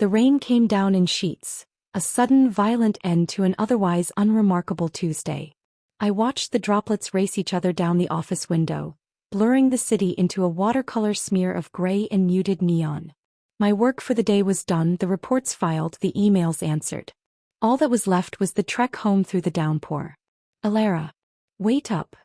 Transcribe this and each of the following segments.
The rain came down in sheets, a sudden violent end to an otherwise unremarkable Tuesday. I watched the droplets race each other down the office window, blurring the city into a watercolor smear of gray and muted neon. My work for the day was done, the reports filed, the emails answered. All that was left was the trek home through the downpour. Alara. Wait up.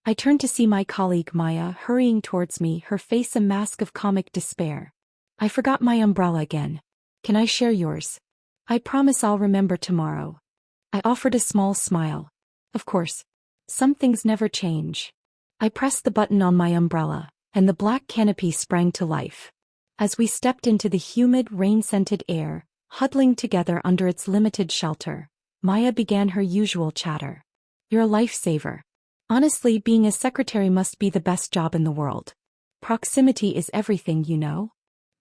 I turned to see my colleague Maya hurrying towards me, her face a mask of comic despair. I forgot my umbrella again. Can I share yours? I promise I'll remember tomorrow. I offered a small smile. Of course. Some things never change. I pressed the button on my umbrella, and the black canopy sprang to life. As we stepped into the humid, rain-scented air, huddling together under its limited shelter, Maya began her usual chatter. You're a lifesaver. Honestly, being a secretary must be the best job in the world. Proximity is everything, you know.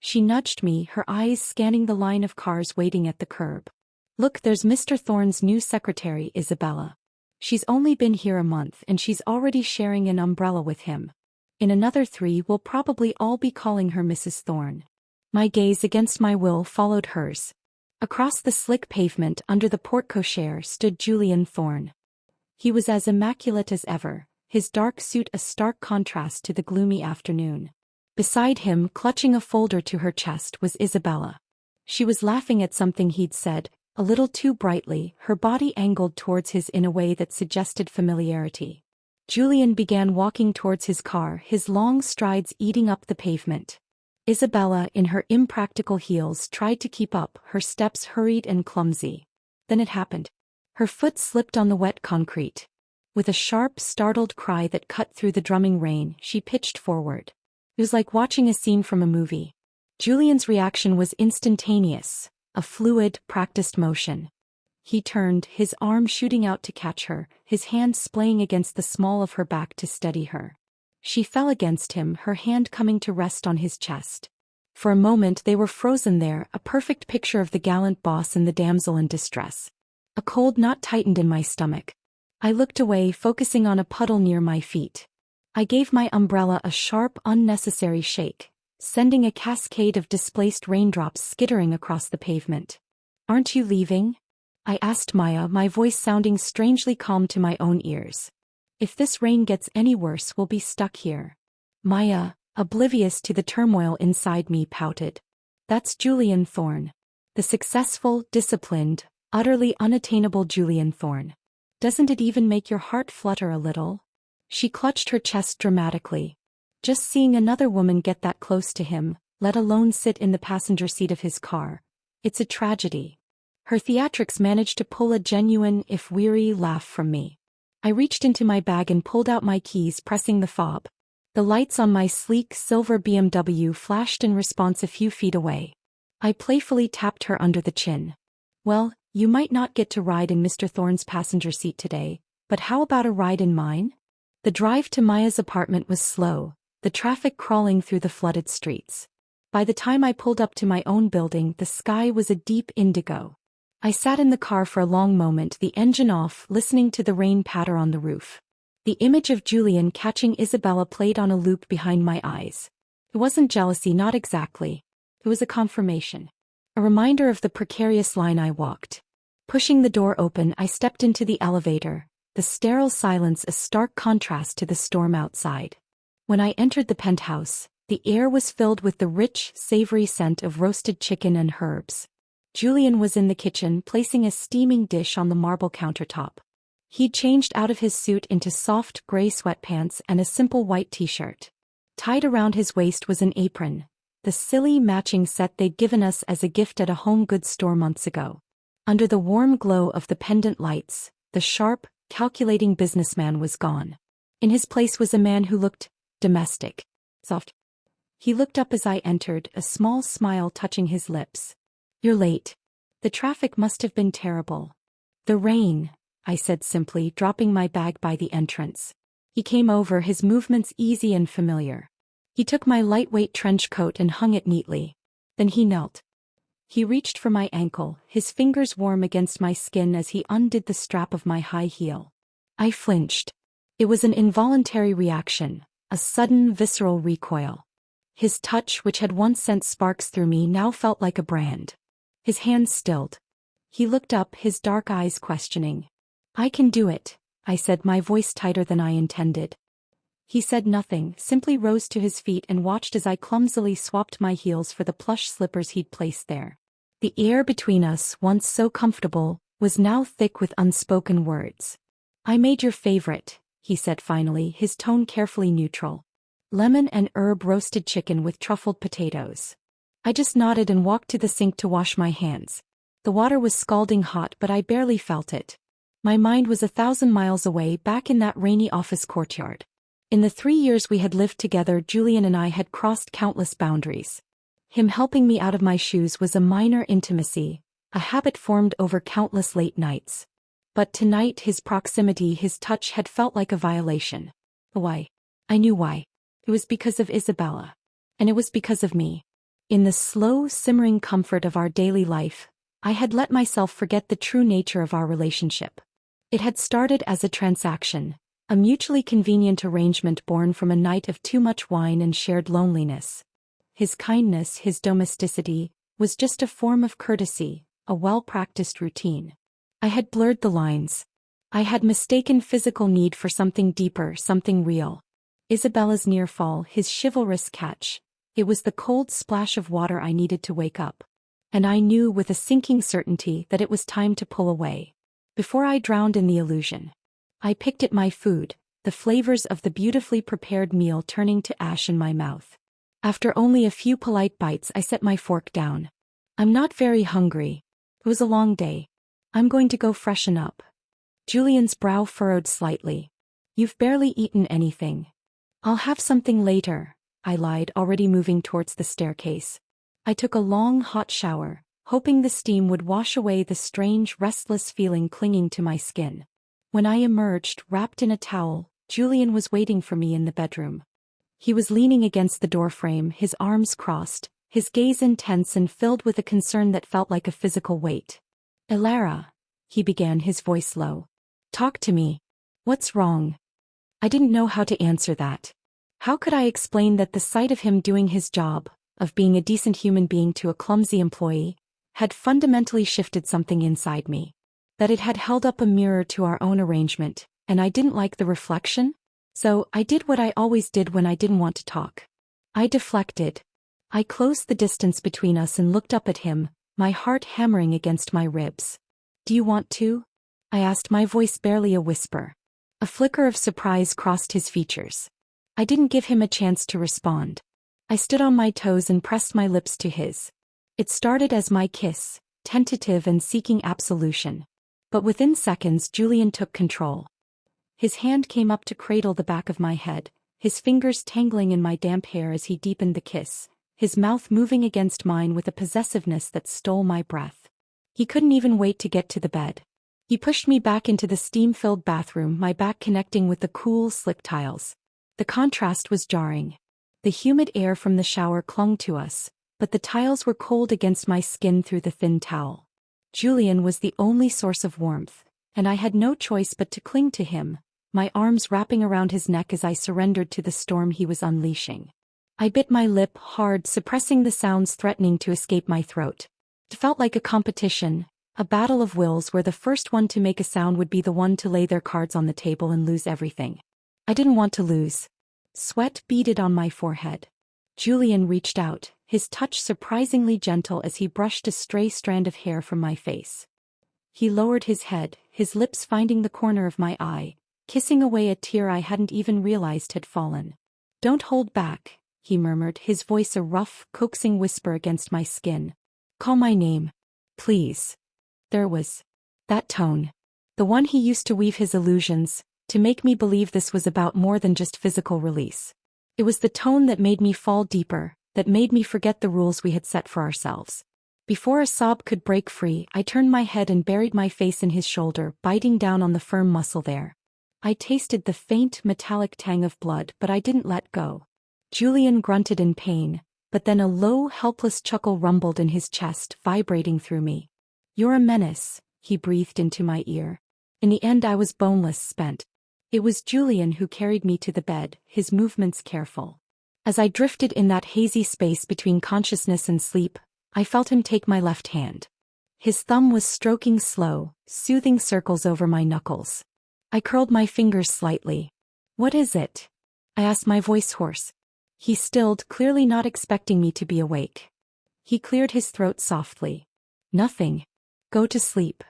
She nudged me, her eyes scanning the line of cars waiting at the curb. Look, there's Mr. Thorne's new secretary, Isabella. She's only been here a month and she's already sharing an umbrella with him. In another 3 we'll probably all be calling her Mrs. Thorne. My gaze against my will followed hers. Across the slick pavement under the porte-cochere stood Julian Thorne. He was as immaculate as ever, his dark suit a stark contrast to the gloomy afternoon. Beside him, clutching a folder to her chest, was Isabella. She was laughing at something he'd said, a little too brightly, her body angled towards his in a way that suggested familiarity. Julian began walking towards his car, his long strides eating up the pavement. Isabella, in her impractical heels, tried to keep up, her steps hurried and clumsy. Then it happened. Her foot slipped on the wet concrete. With a sharp, startled cry that cut through the drumming rain, she pitched forward. It was like watching a scene from a movie. Julian's reaction was instantaneous, a fluid, practiced motion. He turned, his arm shooting out to catch her, his hand splaying against the small of her back to steady her. She fell against him, her hand coming to rest on his chest. For a moment they were frozen there, a perfect picture of the gallant boss and the damsel in distress. A cold knot tightened in my stomach. I looked away, focusing on a puddle near my feet. I gave my umbrella a sharp, unnecessary shake, sending a cascade of displaced raindrops skittering across the pavement. Aren't you leaving? I asked Maya, my voice sounding strangely calm to my own ears. If this rain gets any worse, we'll be stuck here. Maya, oblivious to the turmoil inside me, pouted. That's Julian Thorne. The successful, disciplined, utterly unattainable Julian Thorne. Doesn't it even make your heart flutter a little? She clutched her chest dramatically. Just seeing another woman get that close to him, let alone sit in the passenger seat of his car, it's a tragedy. Her theatrics managed to pull a genuine, if weary, laugh from me. I reached into my bag and pulled out my keys, pressing the fob. The lights on my sleek silver BMW flashed in response a few feet away. I playfully tapped her under the chin. Well, you might not get to ride in Mr. Thorne's passenger seat today, but how about a ride in mine? The drive to Maya's apartment was slow, the traffic crawling through the flooded streets. By the time I pulled up to my own building, the sky was a deep indigo. I sat in the car for a long moment, the engine off, listening to the rain patter on the roof. The image of Julian catching Isabella played on a loop behind my eyes. It wasn't jealousy, not exactly. It was a confirmation. A reminder of the precarious line I walked. Pushing the door open, I stepped into the elevator, the sterile silence a stark contrast to the storm outside. When I entered the penthouse, the air was filled with the rich, savory scent of roasted chicken and herbs. Julian was in the kitchen, placing a steaming dish on the marble countertop. He'd changed out of his suit into soft gray sweatpants and a simple white t-shirt. Tied around his waist was an apron, the silly matching set they'd given us as a gift at a home goods store months ago. Under the warm glow of the pendant lights, the sharp, calculating businessman was gone. In his place was a man who looked domestic, soft. He looked up as I entered, a small smile touching his lips. You're late. The traffic must have been terrible. The rain, I said simply, dropping my bag by the entrance. He came over, his movements easy and familiar. He took my lightweight trench coat and hung it neatly. Then he knelt. He reached for my ankle, his fingers warm against my skin as he undid the strap of my high heel. I flinched. It was an involuntary reaction, a sudden visceral recoil. His touch, which had once sent sparks through me, now felt like a brand. His hands stilled. He looked up, his dark eyes questioning. "I can do it," I said, my voice tighter than I intended. He said nothing, simply rose to his feet and watched as I clumsily swapped my heels for the plush slippers he'd placed there. The air between us, once so comfortable, was now thick with unspoken words. "I made your favorite," he said finally, his tone carefully neutral. "Lemon and herb roasted chicken with truffled potatoes." I just nodded and walked to the sink to wash my hands. The water was scalding hot, but I barely felt it. My mind was 1,000 miles away, back in that rainy office courtyard. In the 3 years we had lived together, Julian and I had crossed countless boundaries. Him helping me out of my shoes was a minor intimacy, a habit formed over countless late nights. But tonight his proximity, his touch had felt like a violation. Why? I knew why. It was because of Isabella. And it was because of me. In the slow, simmering comfort of our daily life, I had let myself forget the true nature of our relationship. It had started as a transaction, a mutually convenient arrangement born from a night of too much wine and shared loneliness. His kindness, his domesticity, was just a form of courtesy, a well-practiced routine. I had blurred the lines. I had mistaken physical need for something deeper, something real. Isabella's near fall, his chivalrous catch. It was the cold splash of water I needed to wake up. And I knew with a sinking certainty that it was time to pull away. Before I drowned in the illusion. I picked at my food, the flavors of the beautifully prepared meal turning to ash in my mouth. After only a few polite bites, I set my fork down. "I'm not very hungry. It was a long day. I'm going to go freshen up." Julian's brow furrowed slightly. "You've barely eaten anything." "I'll have something later," I lied, already moving towards the staircase. I took a long, hot shower, hoping the steam would wash away the strange, restless feeling clinging to my skin. When I emerged, wrapped in a towel, Julian was waiting for me in the bedroom. He was leaning against the doorframe, his arms crossed, his gaze intense and filled with a concern that felt like a physical weight. "Elara," he began, his voice low. "Talk to me. What's wrong?" I didn't know how to answer that. How could I explain that the sight of him doing his job, of being a decent human being to a clumsy employee, had fundamentally shifted something inside me? That it had held up a mirror to our own arrangement, and I didn't like the reflection? So I did what I always did when I didn't want to talk. I deflected. I closed the distance between us and looked up at him, my heart hammering against my ribs. "Do you want to?" I asked, my voice barely a whisper. A flicker of surprise crossed his features. I didn't give him a chance to respond. I stood on my toes and pressed my lips to his. It started as my kiss, tentative and seeking absolution. But within seconds Julian took control. His hand came up to cradle the back of my head, his fingers tangling in my damp hair as he deepened the kiss, his mouth moving against mine with a possessiveness that stole my breath. He couldn't even wait to get to the bed. He pushed me back into the steam-filled bathroom, my back connecting with the cool, slick tiles. The contrast was jarring. The humid air from the shower clung to us, but the tiles were cold against my skin through the thin towel. Julian was the only source of warmth, and I had no choice but to cling to him, my arms wrapping around his neck as I surrendered to the storm he was unleashing. I bit my lip hard, suppressing the sounds threatening to escape my throat. It felt like a competition, a battle of wills where the first one to make a sound would be the one to lay their cards on the table and lose everything. I didn't want to lose. Sweat beaded on my forehead. Julian reached out, his touch surprisingly gentle as he brushed a stray strand of hair from my face. He lowered his head, his lips finding the corner of my eye, kissing away a tear I hadn't even realized had fallen. "Don't hold back," he murmured, his voice a rough, coaxing whisper against my skin. "Call my name. Please." There was that tone. The one he used to weave his illusions, to make me believe this was about more than just physical release. It was the tone that made me fall deeper, that made me forget the rules we had set for ourselves. Before a sob could break free, I turned my head and buried my face in his shoulder, biting down on the firm muscle there. I tasted the faint, metallic tang of blood, but I didn't let go. Julian grunted in pain, but then a low, helpless chuckle rumbled in his chest, vibrating through me. "You're a menace," he breathed into my ear. In the end I was boneless, spent. It was Julian who carried me to the bed, his movements careful. As I drifted in that hazy space between consciousness and sleep, I felt him take my left hand. His thumb was stroking slow, soothing circles over my knuckles. I curled my fingers slightly. "What is it?" I asked, my voice hoarse. He stilled, clearly not expecting me to be awake. He cleared his throat softly. "Nothing. Go to sleep."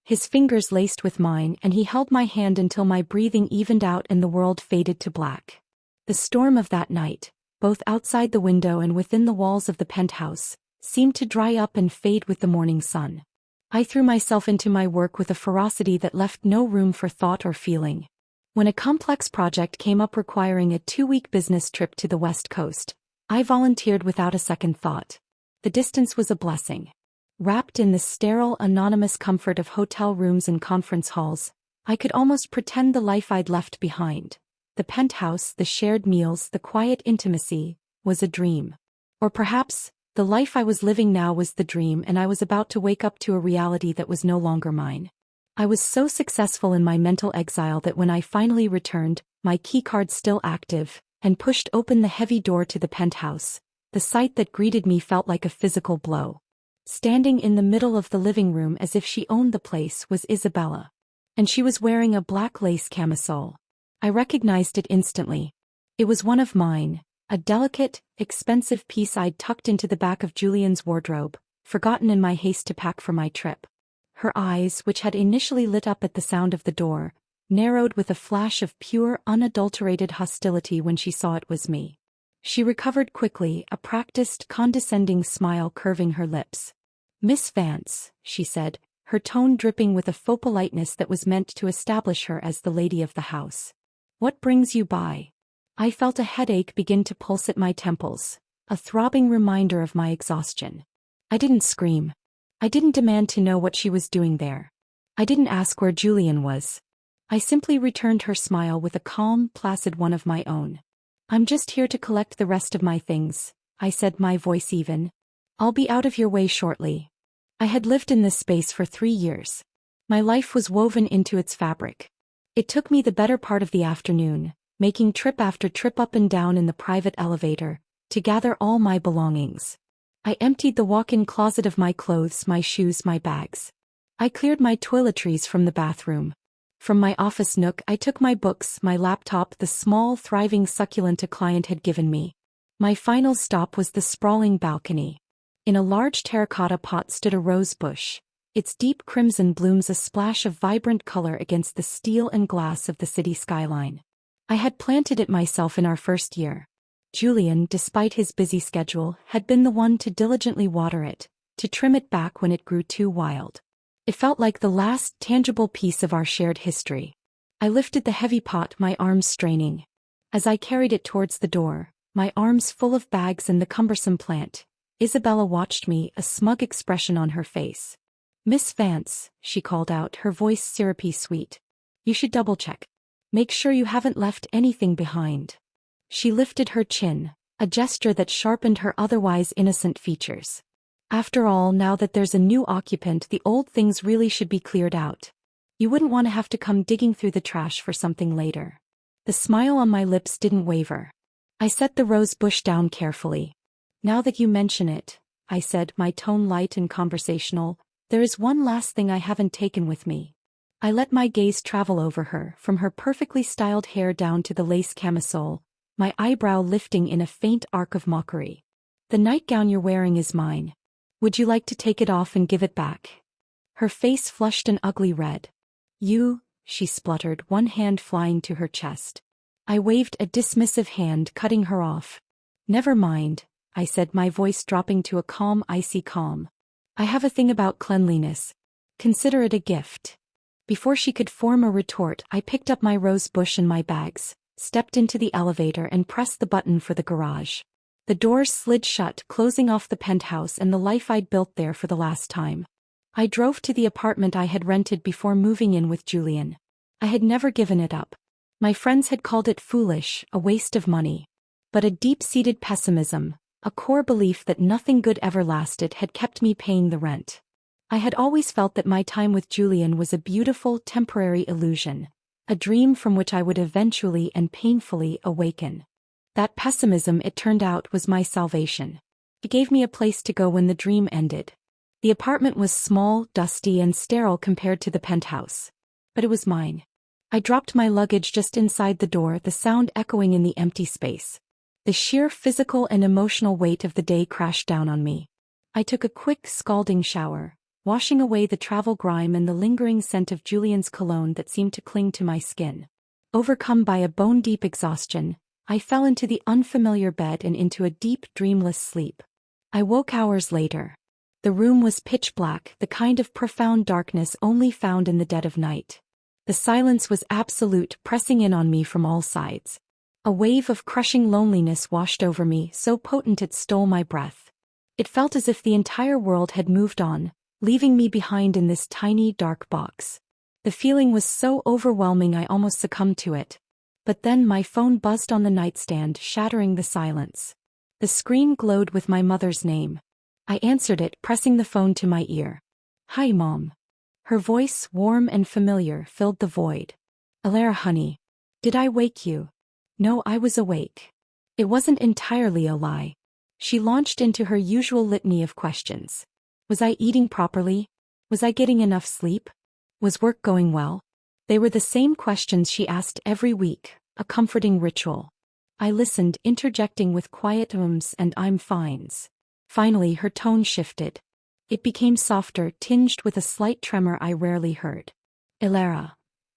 His fingers laced with mine, and he held my hand until my breathing evened out and the world faded to black. The storm of that night, both outside the window and within the walls of the penthouse, seemed to dry up and fade with the morning sun. I threw myself into my work with a ferocity that left no room for thought or feeling. When a complex project came up requiring a 2-week business trip to the West Coast, I volunteered without a second thought. The distance was a blessing. Wrapped in the sterile, anonymous comfort of hotel rooms and conference halls, I could almost pretend the life I'd left behind. The penthouse, the shared meals, the quiet intimacy, was a dream. Or perhaps, the life I was living now was the dream, and I was about to wake up to a reality that was no longer mine. I was so successful in my mental exile that when I finally returned, my keycard still active, and pushed open the heavy door to the penthouse, the sight that greeted me felt like a physical blow. Standing in the middle of the living room as if she owned the place was Isabella. And she was wearing a black lace camisole. I recognized it instantly. It was one of mine, a delicate, expensive piece I'd tucked into the back of Julian's wardrobe, forgotten in my haste to pack for my trip. Her eyes, which had initially lit up at the sound of the door, narrowed with a flash of pure, unadulterated hostility when she saw it was me. She recovered quickly, a practiced, condescending smile curving her lips. "Miss Vance," she said, her tone dripping with a faux politeness that was meant to establish her as the lady of the house. "What brings you by?" I felt a headache begin to pulse at my temples, a throbbing reminder of my exhaustion. I didn't scream. I didn't demand to know what she was doing there. I didn't ask where Julian was. I simply returned her smile with a calm, placid one of my own. "I'm just here to collect the rest of my things," I said, my voice even. "I'll be out of your way shortly." I had lived in this space for 3 years. My life was woven into its fabric. It took me the better part of the afternoon, making trip after trip up and down in the private elevator, to gather all my belongings. I emptied the walk-in closet of my clothes, my shoes, my bags. I cleared my toiletries from the bathroom. From my office nook I took my books, my laptop, the small, thriving succulent a client had given me. My final stop was the sprawling balcony. In a large terracotta pot stood a rose bush, its deep crimson blooms a splash of vibrant color against the steel and glass of the city skyline. I had planted it myself in our first year. Julian, despite his busy schedule, had been the one to diligently water it, to trim it back when it grew too wild. It felt like the last tangible piece of our shared history. I lifted the heavy pot, my arms straining. As I carried it towards the door, my arms full of bags and the cumbersome plant, Isabella watched me, a smug expression on her face. "Miss Vance," she called out, her voice syrupy sweet. "You should double-check. Make sure you haven't left anything behind." She lifted her chin, a gesture that sharpened her otherwise innocent features. "After all, now that there's a new occupant, the old things really should be cleared out. You wouldn't want to have to come digging through the trash for something later." The smile on my lips didn't waver. I set the rose bush down carefully. "Now that you mention it," I said, my tone light and conversational, "there is one last thing I haven't taken with me." I let my gaze travel over her, from her perfectly styled hair down to the lace camisole, my eyebrow lifting in a faint arc of mockery. "The nightgown you're wearing is mine. Would you like to take it off and give it back?" Her face flushed an ugly red. "You," she spluttered, one hand flying to her chest. I waved a dismissive hand, cutting her off. "Never mind," I said, my voice dropping to a calm, icy calm. "I have a thing about cleanliness. Consider it a gift." Before she could form a retort, I picked up my rose bush and my bags, stepped into the elevator and pressed the button for the garage. The doors slid shut, closing off the penthouse and the life I'd built there for the last time. I drove to the apartment I had rented before moving in with Julian. I had never given it up. My friends had called it foolish, a waste of money. But a deep-seated pessimism, a core belief that nothing good ever lasted, had kept me paying the rent. I had always felt that my time with Julian was a beautiful, temporary illusion, a dream from which I would eventually and painfully awaken. That pessimism, it turned out, was my salvation. It gave me a place to go when the dream ended. The apartment was small, dusty, and sterile compared to the penthouse. But it was mine. I dropped my luggage just inside the door, the sound echoing in the empty space. The sheer physical and emotional weight of the day crashed down on me. I took a quick, scalding shower, washing away the travel grime and the lingering scent of Julian's cologne that seemed to cling to my skin. Overcome by a bone-deep exhaustion, I fell into the unfamiliar bed and into a deep, dreamless sleep. I woke hours later. The room was pitch black, the kind of profound darkness only found in the dead of night. The silence was absolute, pressing in on me from all sides. A wave of crushing loneliness washed over me, so potent it stole my breath. It felt as if the entire world had moved on, leaving me behind in this tiny, dark box. The feeling was so overwhelming I almost succumbed to it. But then my phone buzzed on the nightstand, shattering the silence. The screen glowed with my mother's name. I answered it, pressing the phone to my ear. "Hi, Mom." Her voice, warm and familiar, filled the void. "Alara, honey. Did I wake you?" No, I was awake. It wasn't entirely a lie. She launched into her usual litany of questions. Was I eating properly? Was I getting enough sleep? Was work going well? They were the same questions she asked every week, a comforting ritual. I listened, interjecting with quiet ums and "I'm fines." Finally, her tone shifted. It became softer, tinged with a slight tremor I rarely heard. "Alara,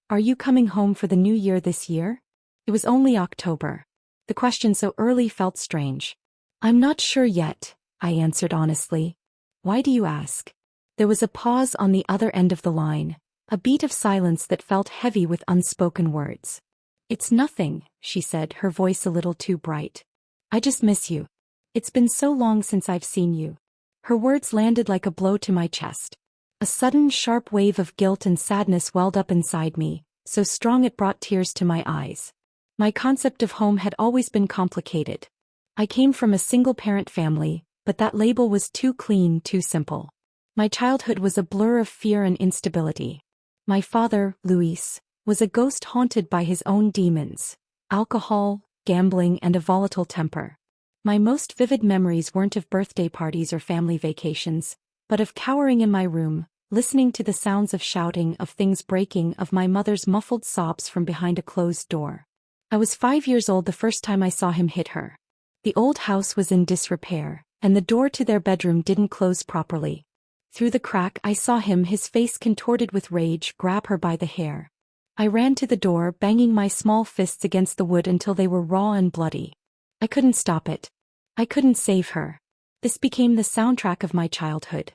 are you coming home for the new year this year?" It was only October. The question so early felt strange. "I'm not sure yet," I answered honestly. "Why do you ask?" There was a pause on the other end of the line, a beat of silence that felt heavy with unspoken words. "It's nothing," she said, her voice a little too bright. "I just miss you. It's been so long since I've seen you." Her words landed like a blow to my chest. A sudden, sharp wave of guilt and sadness welled up inside me, so strong it brought tears to my eyes. My concept of home had always been complicated. I came from a single-parent family, but that label was too clean, too simple. My childhood was a blur of fear and instability. My father, Luis, was a ghost haunted by his own demons: alcohol, gambling, and a volatile temper. My most vivid memories weren't of birthday parties or family vacations, but of cowering in my room, listening to the sounds of shouting, of things breaking, of my mother's muffled sobs from behind a closed door. I was 5 years old the first time I saw him hit her. The old house was in disrepair, and the door to their bedroom didn't close properly. Through the crack I saw him, his face contorted with rage, grab her by the hair. I ran to the door, banging my small fists against the wood until they were raw and bloody. I couldn't stop it. I couldn't save her. This became the soundtrack of my childhood.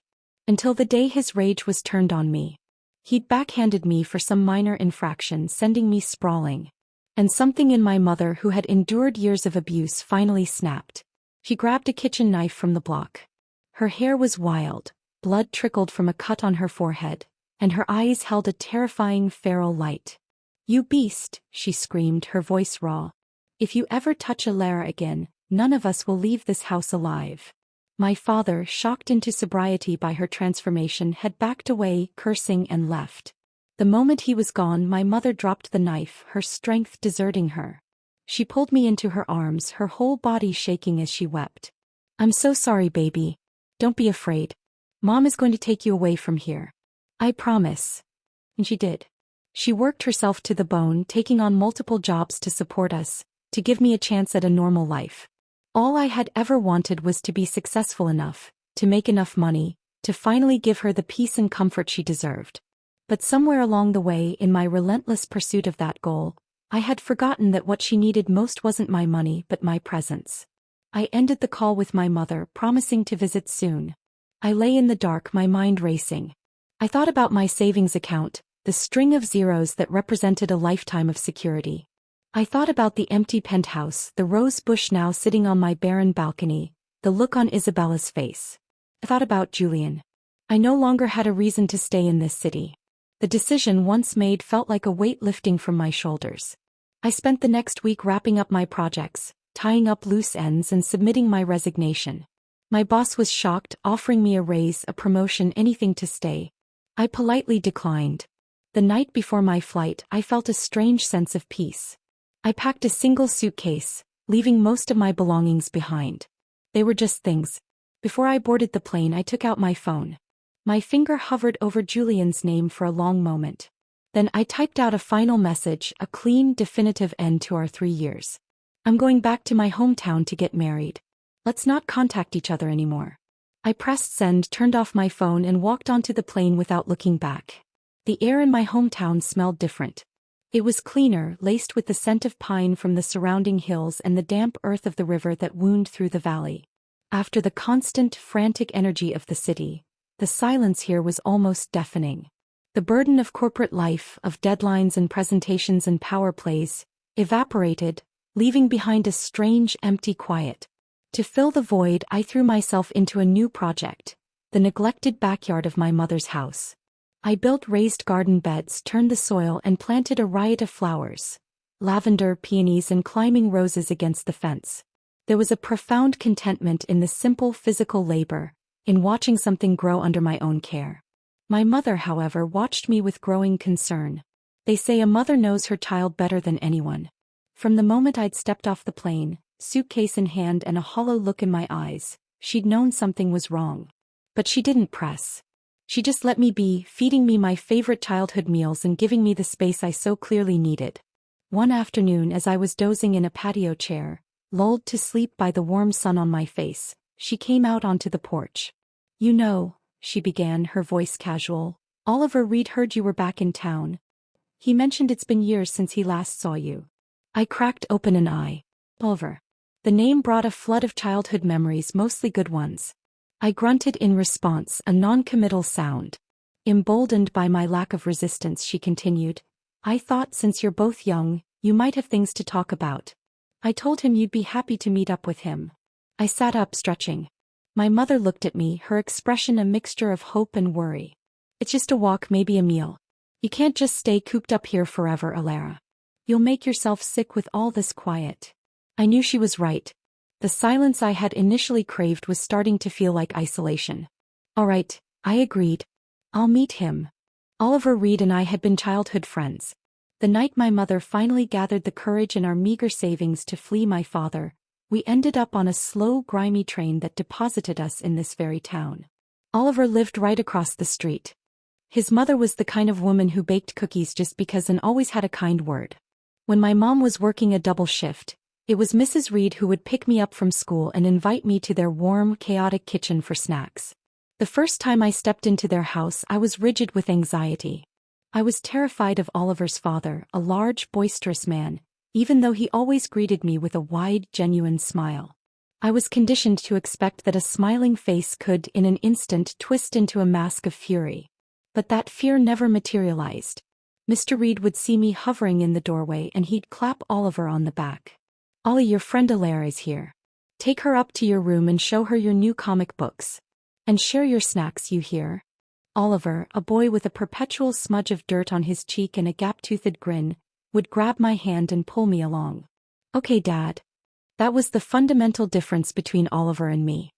Until the day his rage was turned on me. He'd backhanded me for some minor infraction, sending me sprawling. And something in my mother, who had endured years of abuse, finally snapped. She grabbed a kitchen knife from the block. Her hair was wild, blood trickled from a cut on her forehead, and her eyes held a terrifying feral light. "You beast," she screamed, her voice raw. "If you ever touch Alara again, none of us will leave this house alive." My father, shocked into sobriety by her transformation, had backed away, cursing, and left. The moment he was gone, my mother dropped the knife, her strength deserting her. She pulled me into her arms, her whole body shaking as she wept. "I'm so sorry, baby. Don't be afraid. Mom is going to take you away from here. I promise." And she did. She worked herself to the bone, taking on multiple jobs to support us, to give me a chance at a normal life. All I had ever wanted was to be successful enough, to make enough money, to finally give her the peace and comfort she deserved. But somewhere along the way, in my relentless pursuit of that goal, I had forgotten that what she needed most wasn't my money but my presence. I ended the call with my mother, promising to visit soon. I lay in the dark, my mind racing. I thought about my savings account, the string of zeros that represented a lifetime of security. I thought about the empty penthouse, the rose bush now sitting on my barren balcony, the look on Isabella's face. I thought about Julian. I no longer had a reason to stay in this city. The decision once made felt like a weight lifting from my shoulders. I spent the next week wrapping up my projects, tying up loose ends, and submitting my resignation. My boss was shocked, offering me a raise, a promotion, anything to stay. I politely declined. The night before my flight, I felt a strange sense of peace. I packed a single suitcase, leaving most of my belongings behind. They were just things. Before I boarded the plane, I took out my phone. My finger hovered over Julian's name for a long moment. Then I typed out a final message, a clean, definitive end to our 3 years. I'm going back to my hometown to get married. Let's not contact each other anymore. I pressed send, turned off my phone and walked onto the plane without looking back. The air in my hometown smelled different. It was cleaner, laced with the scent of pine from the surrounding hills and the damp earth of the river that wound through the valley. After the constant, frantic energy of the city, the silence here was almost deafening. The burden of corporate life, of deadlines and presentations and power plays, evaporated, leaving behind a strange, empty quiet. To fill the void, I threw myself into a new project, the neglected backyard of my mother's house. I built raised garden beds, turned the soil and planted a riot of flowers, lavender, peonies and climbing roses against the fence. There was a profound contentment in the simple physical labor, in watching something grow under my own care. My mother, however, watched me with growing concern. They say a mother knows her child better than anyone. From the moment I'd stepped off the plane, suitcase in hand and a hollow look in my eyes, she'd known something was wrong. But she didn't press. She just let me be, feeding me my favorite childhood meals and giving me the space I so clearly needed. One afternoon, as I was dozing in a patio chair, lulled to sleep by the warm sun on my face, she came out onto the porch. "You know," she began, her voice casual, "Oliver Reed heard you were back in town. He mentioned it's been years since he last saw you." I cracked open an eye. Oliver. The name brought a flood of childhood memories, mostly good ones. I grunted in response, a non-committal sound. Emboldened by my lack of resistance, she continued, "I thought since you're both young, you might have things to talk about. I told him you'd be happy to meet up with him." I sat up, stretching. My mother looked at me, her expression a mixture of hope and worry. "It's just a walk, maybe a meal. You can't just stay cooped up here forever, Alara. You'll make yourself sick with all this quiet." I knew she was right. The silence I had initially craved was starting to feel like isolation. "All right," I agreed. "I'll meet him." Oliver Reed and I had been childhood friends. The night my mother finally gathered the courage in our meager savings to flee my father, we ended up on a slow, grimy train that deposited us in this very town. Oliver lived right across the street. His mother was the kind of woman who baked cookies just because and always had a kind word. When my mom was working a double shift, it was Mrs. Reed who would pick me up from school and invite me to their warm, chaotic kitchen for snacks. The first time I stepped into their house, I was rigid with anxiety. I was terrified of Oliver's father, a large, boisterous man, even though he always greeted me with a wide, genuine smile. I was conditioned to expect that a smiling face could, in an instant, twist into a mask of fury. But that fear never materialized. Mr. Reed would see me hovering in the doorway and he'd clap Oliver on the back. "Ollie, your friend Alara is here. Take her up to your room and show her your new comic books. And share your snacks, you hear?" Oliver, a boy with a perpetual smudge of dirt on his cheek and a gap-toothed grin, would grab my hand and pull me along. "Okay, Dad." That was the fundamental difference between Oliver and me.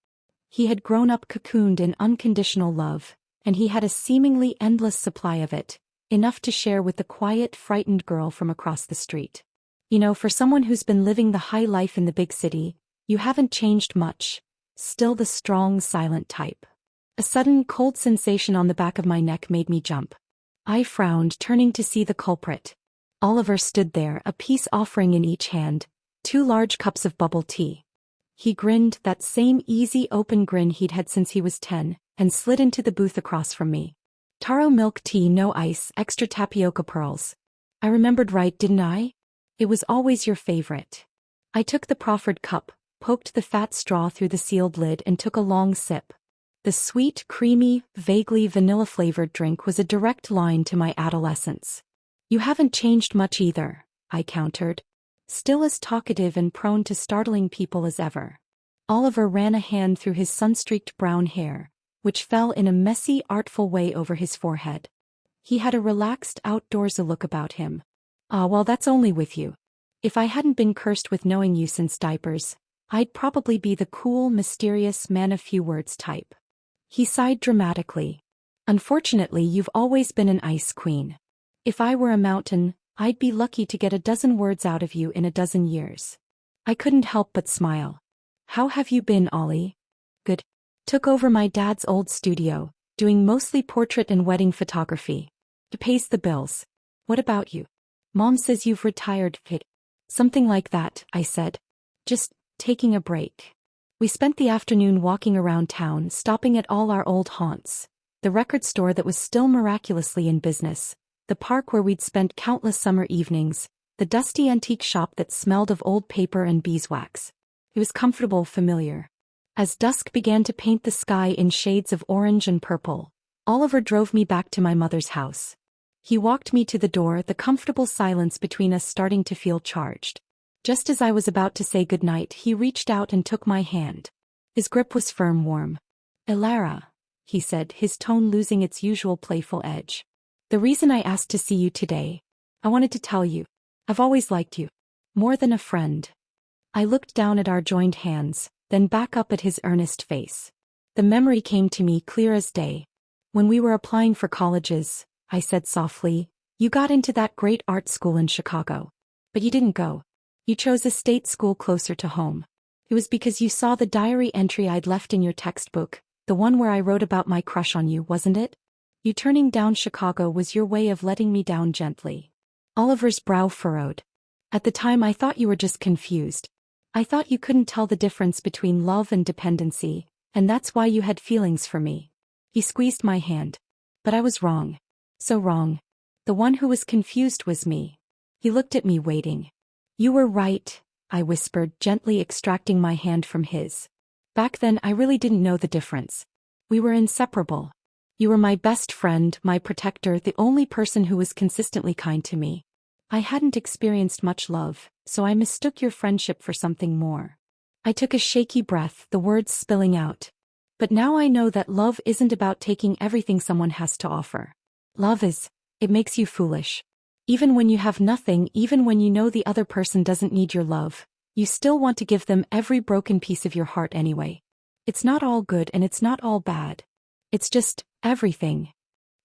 He had grown up cocooned in unconditional love, and he had a seemingly endless supply of it, enough to share with the quiet, frightened girl from across the street. "You know, for someone who's been living the high life in the big city, you haven't changed much. Still the strong, silent type." A sudden, cold sensation on the back of my neck made me jump. I frowned, turning to see the culprit. Oliver stood there, a peace offering in each hand, 2 large cups of bubble tea. He grinned, that same easy, open grin he'd had since he was 10, and slid into the booth across from me. "Taro milk tea, no ice, extra tapioca pearls. I remembered right, didn't I? It was always your favorite." I took the proffered cup, poked the fat straw through the sealed lid and took a long sip. The sweet, creamy, vaguely vanilla-flavored drink was a direct line to my adolescence. "You haven't changed much either," I countered. "Still as talkative and prone to startling people as ever." Oliver ran a hand through his sun-streaked brown hair, which fell in a messy, artful way over his forehead. He had a relaxed, outdoorsy look about him. "Ah, well, that's only with you. If I hadn't been cursed with knowing you since diapers, I'd probably be the cool, mysterious, man of few words type." He sighed dramatically. "Unfortunately, you've always been an ice queen. If I were a mountain, I'd be lucky to get a dozen words out of you in a dozen years." I couldn't help but smile. "How have you been, Ollie?" "Good. Took over my dad's old studio, doing mostly portrait and wedding photography. He pays the bills. What about you? Mom says you've retired, kid. Something like that, I said. Just taking a break. We spent the afternoon walking around town, stopping at all our old haunts. The record store that was still miraculously in business, the park where we'd spent countless summer evenings, the dusty antique shop that smelled of old paper and beeswax. It was comfortable, familiar. As dusk began to paint the sky in shades of orange and purple, Oliver drove me back to my mother's house. He walked me to the door, the comfortable silence between us starting to feel charged. Just as I was about to say goodnight, he reached out and took my hand. His grip was firm, warm. "Elara," he said, his tone losing its usual playful edge. "The reason I asked to see you today, I wanted to tell you, I've always liked you. More than a friend." I looked down at our joined hands, then back up at his earnest face. The memory came to me clear as day. "When we were applying for colleges," I said softly, "you got into that great art school in Chicago. But you didn't go. You chose a state school closer to home. It was because you saw the diary entry I'd left in your textbook, the one where I wrote about my crush on you, wasn't it? You turning down Chicago was your way of letting me down gently." Oliver's brow furrowed. "At the time I thought you were just confused. I thought you couldn't tell the difference between love and dependency, and that's why you had feelings for me." He squeezed my hand. "But I was wrong. So wrong. The one who was confused was me." He looked at me, waiting. "You were right," I whispered, gently extracting my hand from his. "Back then I really didn't know the difference. We were inseparable. You were my best friend, my protector, the only person who was consistently kind to me. I hadn't experienced much love, so I mistook your friendship for something more." I took a shaky breath, the words spilling out. "But now I know that love isn't about taking everything someone has to offer. Love is, it makes you foolish. Even when you have nothing, even when you know the other person doesn't need your love, you still want to give them every broken piece of your heart anyway. It's not all good and it's not all bad. It's just, everything."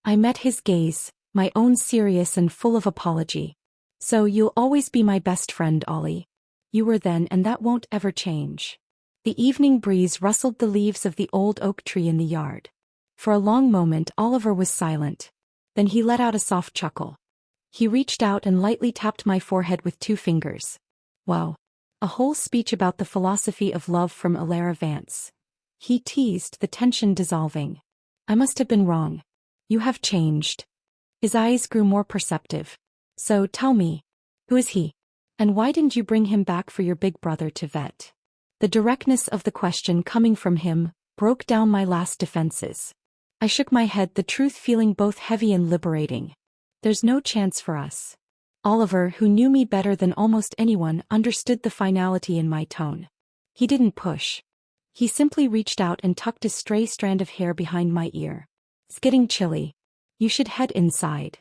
I met his gaze, my own serious and full of apology. "So you'll always be my best friend, Ollie. You were then and that won't ever change." The evening breeze rustled the leaves of the old oak tree in the yard. For a long moment Oliver was silent. Then he let out a soft chuckle. He reached out and lightly tapped my forehead with 2 fingers. "Wow. A whole speech about the philosophy of love from Elara Vance," he teased, the tension dissolving. "I must have been wrong. You have changed." His eyes grew more perceptive. "So tell me, who is he? And why didn't you bring him back for your big brother to vet?" The directness of the question coming from him broke down my last defenses. I shook my head, the truth feeling both heavy and liberating. "There's no chance for us." Oliver, who knew me better than almost anyone, understood the finality in my tone. He didn't push. He simply reached out and tucked a stray strand of hair behind my ear. "It's getting chilly. You should head inside."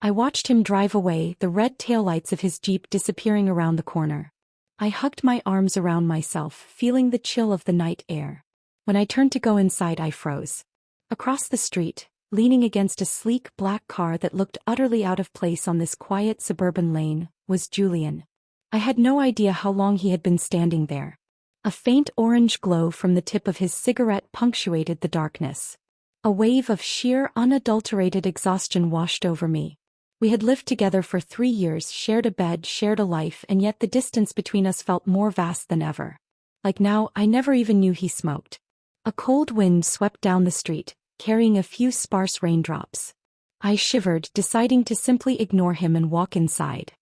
I watched him drive away, the red taillights of his Jeep disappearing around the corner. I hugged my arms around myself, feeling the chill of the night air. When I turned to go inside, I froze. Across the street, leaning against a sleek black car that looked utterly out of place on this quiet suburban lane, was Julian. I had no idea how long he had been standing there. A faint orange glow from the tip of his cigarette punctuated the darkness. A wave of sheer, unadulterated exhaustion washed over me. We had lived together for 3 years, shared a bed, shared a life, and yet the distance between us felt more vast than ever. Like now, I never even knew he smoked. A cold wind swept down the street, carrying a few sparse raindrops. I shivered, deciding to simply ignore him and walk inside.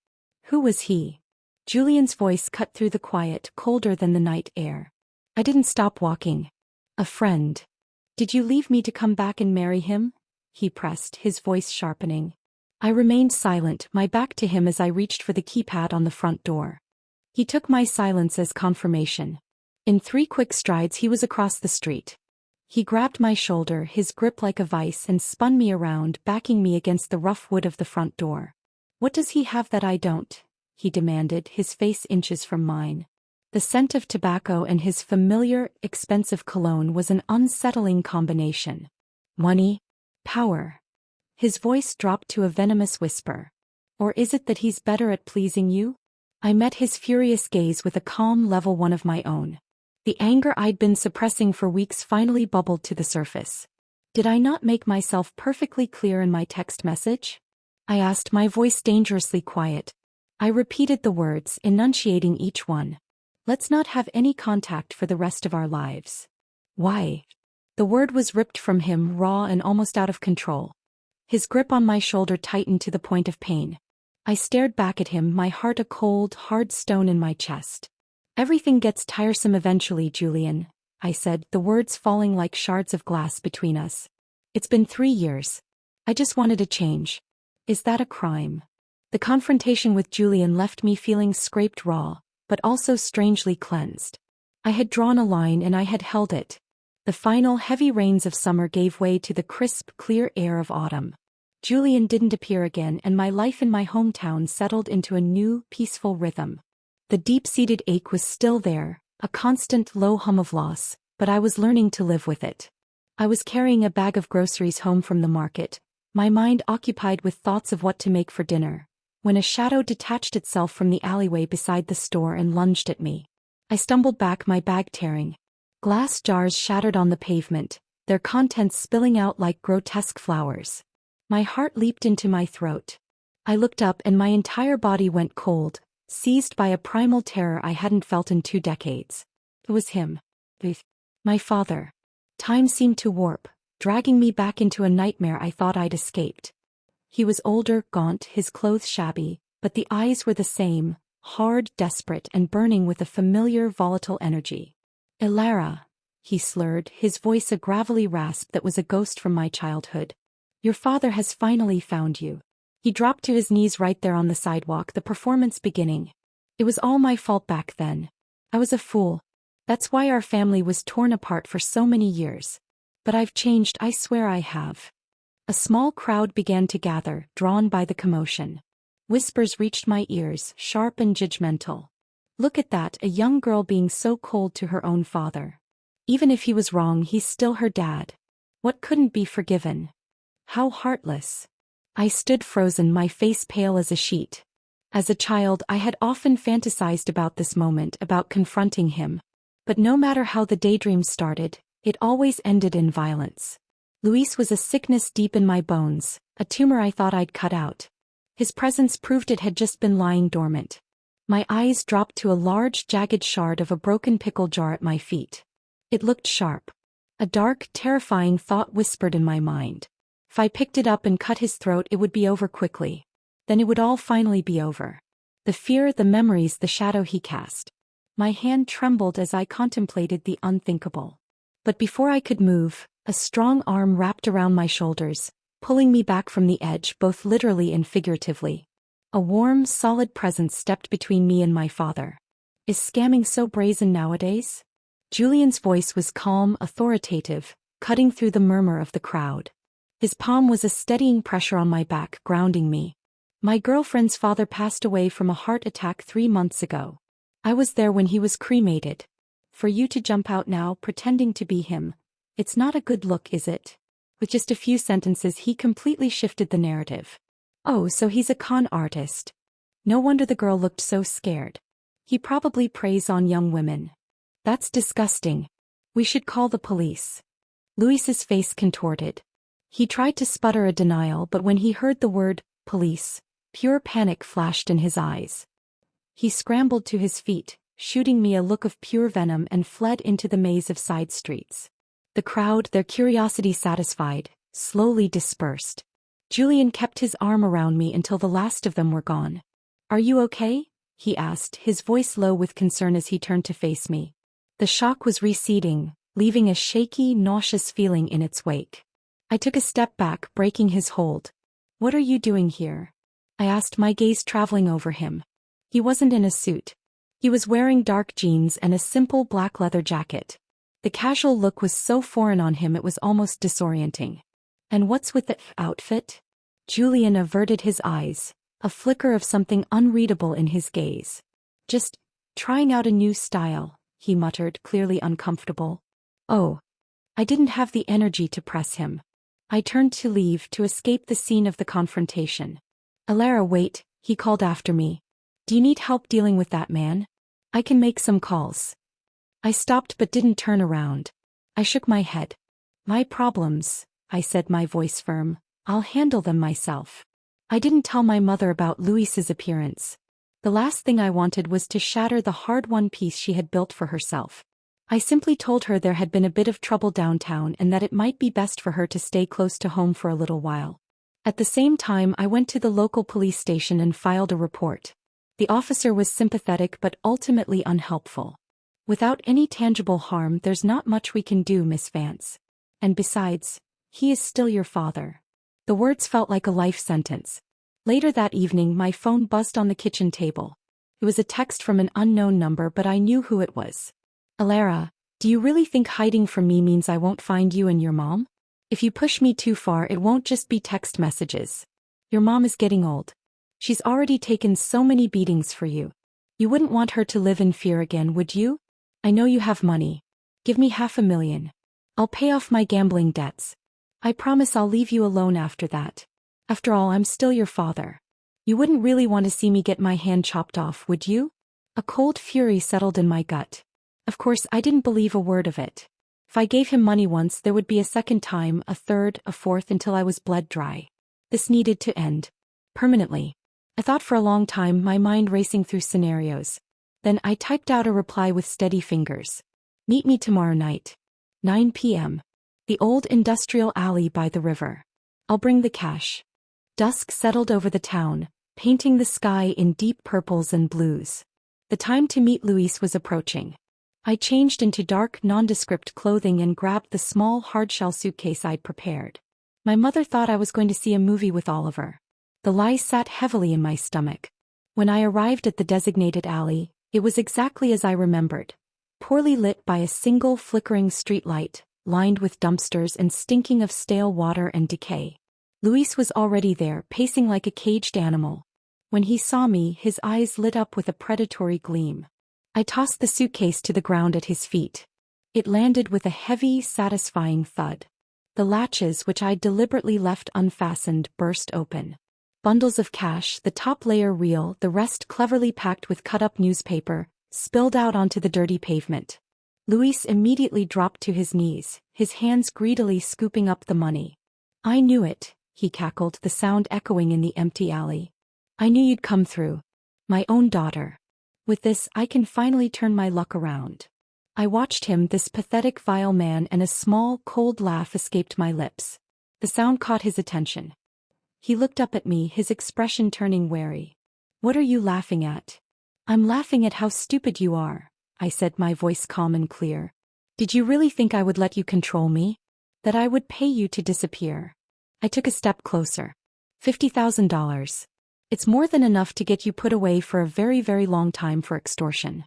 Who was he? Julian's voice cut through the quiet, colder than the night air. I didn't stop walking. "A friend. Did you leave me to come back and marry him?" he pressed, his voice sharpening. I remained silent, my back to him as I reached for the keypad on the front door. He took my silence as confirmation. In 3 quick strides he was across the street. He grabbed my shoulder, his grip like a vice, and spun me around, backing me against the rough wood of the front door. "What does he have that I don't?" he demanded, his face inches from mine. The scent of tobacco and his familiar, expensive cologne was an unsettling combination. "Money? Power?" His voice dropped to a venomous whisper. "Or is it that he's better at pleasing you?" I met his furious gaze with a calm, level one of my own. The anger I'd been suppressing for weeks finally bubbled to the surface. Did I not make myself perfectly clear in my text message? I asked, my voice dangerously quiet. I repeated the words, enunciating each one. Let's not have any contact for the rest of our lives. Why? The word was ripped from him, raw and almost out of control. His grip on my shoulder tightened to the point of pain. I stared back at him, my heart a cold, hard stone in my chest. Everything gets tiresome eventually, Julian, I said, the words falling like shards of glass between us. It's been 3 years. I just wanted a change. Is that a crime? The confrontation with Julian left me feeling scraped raw, but also strangely cleansed. I had drawn a line and I had held it. The final heavy rains of summer gave way to the crisp, clear air of autumn. Julian didn't appear again, and my life in my hometown settled into a new, peaceful rhythm. The deep-seated ache was still there, a constant low hum of loss, but I was learning to live with it. I was carrying a bag of groceries home from the market, my mind occupied with thoughts of what to make for dinner, when a shadow detached itself from the alleyway beside the store and lunged at me. I stumbled back, my bag tearing. Glass jars shattered on the pavement, their contents spilling out like grotesque flowers. My heart leaped into my throat. I looked up and my entire body went cold, seized by a primal terror I hadn't felt in 2 decades. It was him. My father. Time seemed to warp, dragging me back into a nightmare I thought I'd escaped. He was older, gaunt, his clothes shabby, but the eyes were the same, hard, desperate, and burning with a familiar, volatile energy. Elara, he slurred, his voice a gravelly rasp that was a ghost from my childhood. Your father has finally found you. He dropped to his knees right there on the sidewalk, the performance beginning. It was all my fault back then. I was a fool. That's why our family was torn apart for so many years. But I've changed, I swear I have. A small crowd began to gather, drawn by the commotion. Whispers reached my ears, sharp and judgmental. Look at that, a young girl being so cold to her own father. Even if he was wrong, he's still her dad. What couldn't be forgiven? How heartless. I stood frozen, my face pale as a sheet. As a child, I had often fantasized about this moment, about confronting him. But no matter how the daydream started, it always ended in violence. Luis was a sickness deep in my bones, a tumor I thought I'd cut out. His presence proved it had just been lying dormant. My eyes dropped to a large, jagged shard of a broken pickle jar at my feet. It looked sharp. A dark, terrifying thought whispered in my mind. If I picked it up and cut his throat, it would be over quickly. Then it would all finally be over. The fear, the memories, the shadow he cast. My hand trembled as I contemplated the unthinkable. But before I could move, a strong arm wrapped around my shoulders, pulling me back from the edge, both literally and figuratively. A warm, solid presence stepped between me and my father. Is scamming so brazen nowadays? Julian's voice was calm, authoritative, cutting through the murmur of the crowd. His palm was a steadying pressure on my back, grounding me. My girlfriend's father passed away from a heart attack 3 months ago. I was there when he was cremated. For you to jump out now, pretending to be him, it's not a good look, is it? With just a few sentences, he completely shifted the narrative. Oh, so he's a con artist. No wonder the girl looked so scared. He probably preys on young women. That's disgusting. We should call the police. Luis's face contorted. He tried to sputter a denial, but when he heard the word, police, pure panic flashed in his eyes. He scrambled to his feet, shooting me a look of pure venom, and fled into the maze of side streets. The crowd, their curiosity satisfied, slowly dispersed. Julian kept his arm around me until the last of them were gone. Are you okay? He asked, his voice low with concern as he turned to face me. The shock was receding, leaving a shaky, nauseous feeling in its wake. I took a step back, breaking his hold. What are you doing here? I asked, my gaze traveling over him. He wasn't in a suit. He was wearing dark jeans and a simple black leather jacket. The casual look was so foreign on him it was almost disorienting. And what's with the outfit? Julian averted his eyes, a flicker of something unreadable in his gaze. Just trying out a new style, he muttered, clearly uncomfortable. Oh. I didn't have the energy to press him. I turned to leave, to escape the scene of the confrontation. Elara, wait, he called after me. Do you need help dealing with that man? I can make some calls. I stopped but didn't turn around. I shook my head. My problems, I said, my voice firm. I'll handle them myself. I didn't tell my mother about Luis's appearance. The last thing I wanted was to shatter the hard-won peace she had built for herself. I simply told her there had been a bit of trouble downtown and that it might be best for her to stay close to home for a little while. At the same time, I went to the local police station and filed a report. The officer was sympathetic but ultimately unhelpful. Without any tangible harm, there's not much we can do, Miss Vance. And besides, he is still your father. The words felt like a life sentence. Later that evening, my phone buzzed on the kitchen table. It was a text from an unknown number, but I knew who it was. Alara, do you really think hiding from me means I won't find you and your mom? If you push me too far, it won't just be text messages. Your mom is getting old. She's already taken so many beatings for you. You wouldn't want her to live in fear again, would you? I know you have money. Give me $500,000. I'll pay off my gambling debts. I promise I'll leave you alone after that. After all, I'm still your father. You wouldn't really want to see me get my hand chopped off, would you? A cold fury settled in my gut. Of course, I didn't believe a word of it. If I gave him money once, there would be a second time, a third, a fourth, until I was bled dry. This needed to end. Permanently. I thought for a long time, my mind racing through scenarios. Then I typed out a reply with steady fingers. Meet me tomorrow night. 9 p.m. The old industrial alley by the river. I'll bring the cash. Dusk settled over the town, painting the sky in deep purples and blues. The time to meet Luis was approaching. I changed into dark, nondescript clothing and grabbed the small hardshell suitcase I'd prepared. My mother thought I was going to see a movie with Oliver. The lie sat heavily in my stomach. When I arrived at the designated alley, it was exactly as I remembered. Poorly lit by a single flickering streetlight, lined with dumpsters and stinking of stale water and decay. Luis was already there, pacing like a caged animal. When he saw me, his eyes lit up with a predatory gleam. I tossed the suitcase to the ground at his feet. It landed with a heavy, satisfying thud. The latches, which I'd deliberately left unfastened, burst open. Bundles of cash, the top layer real, the rest cleverly packed with cut-up newspaper, spilled out onto the dirty pavement. Luis immediately dropped to his knees, his hands greedily scooping up the money. I knew it, he cackled, the sound echoing in the empty alley. I knew you'd come through. My own daughter. With this, I can finally turn my luck around. I watched him, this pathetic, vile man, and a small, cold laugh escaped my lips. The sound caught his attention. He looked up at me, his expression turning wary. What are you laughing at? I'm laughing at how stupid you are, I said, my voice calm and clear. Did you really think I would let you control me? That I would pay you to disappear? I took a step closer. $50,000. It's more than enough to get you put away for a very, very long time for extortion.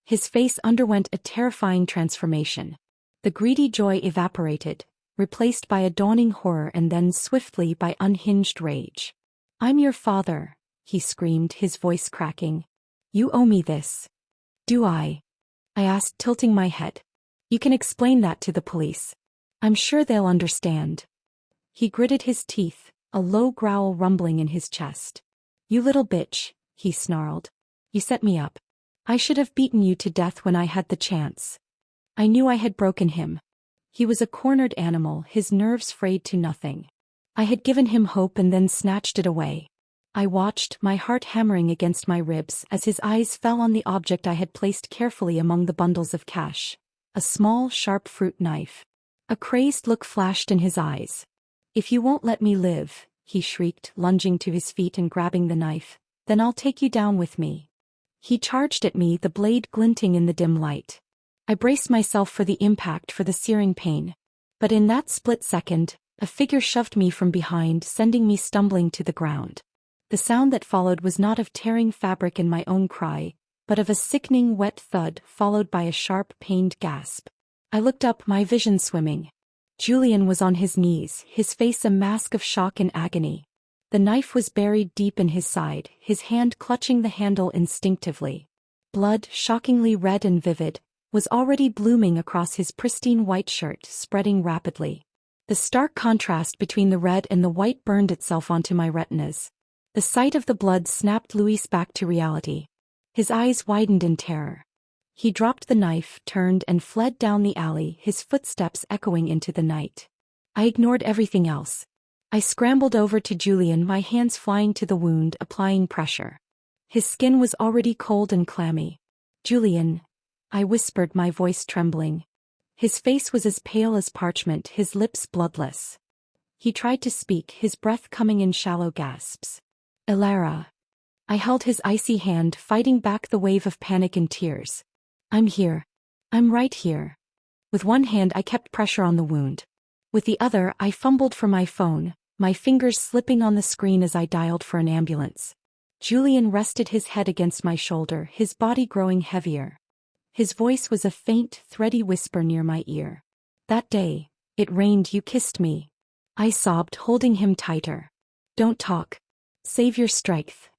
His face underwent a terrifying transformation. The greedy joy evaporated, replaced by a dawning horror and then swiftly by unhinged rage. I'm your father, he screamed, his voice cracking. You owe me this. Do I? I asked, tilting my head. You can explain that to the police. I'm sure they'll understand. He gritted his teeth, a low growl rumbling in his chest. You little bitch, he snarled. You set me up. I should have beaten you to death when I had the chance. I knew I had broken him. He was a cornered animal, his nerves frayed to nothing. I had given him hope and then snatched it away. I watched, my heart hammering against my ribs, as his eyes fell on the object I had placed carefully among the bundles of cash. A small, sharp fruit knife. A crazed look flashed in his eyes. If you won't let me live, he shrieked, lunging to his feet and grabbing the knife, then I'll take you down with me. He charged at me, the blade glinting in the dim light. I braced myself for the impact, for the searing pain. But in that split second, a figure shoved me from behind, sending me stumbling to the ground. The sound that followed was not of tearing fabric in my own cry, but of a sickening wet thud followed by a sharp, pained gasp. I looked up, my vision swimming. Julian was on his knees, his face a mask of shock and agony. The knife was buried deep in his side, his hand clutching the handle instinctively. Blood, shockingly red and vivid, was already blooming across his pristine white shirt, spreading rapidly. The stark contrast between the red and the white burned itself onto my retinas. The sight of the blood snapped Luis back to reality. His eyes widened in terror. He dropped the knife, turned and fled down the alley, his footsteps echoing into the night. I ignored everything else. I scrambled over to Julian, my hands flying to the wound, applying pressure. His skin was already cold and clammy. "Julian," I whispered, my voice trembling. His face was as pale as parchment, his lips bloodless. He tried to speak, his breath coming in shallow gasps. "Elara." I held his icy hand, fighting back the wave of panic and tears. "I'm here. I'm right here." With one hand I kept pressure on the wound. With the other I fumbled for my phone, my fingers slipping on the screen as I dialed for an ambulance. Julian rested his head against my shoulder, his body growing heavier. His voice was a faint, thready whisper near my ear. "That day, it rained, you kissed me." I sobbed, holding him tighter. "Don't talk. Save your strength.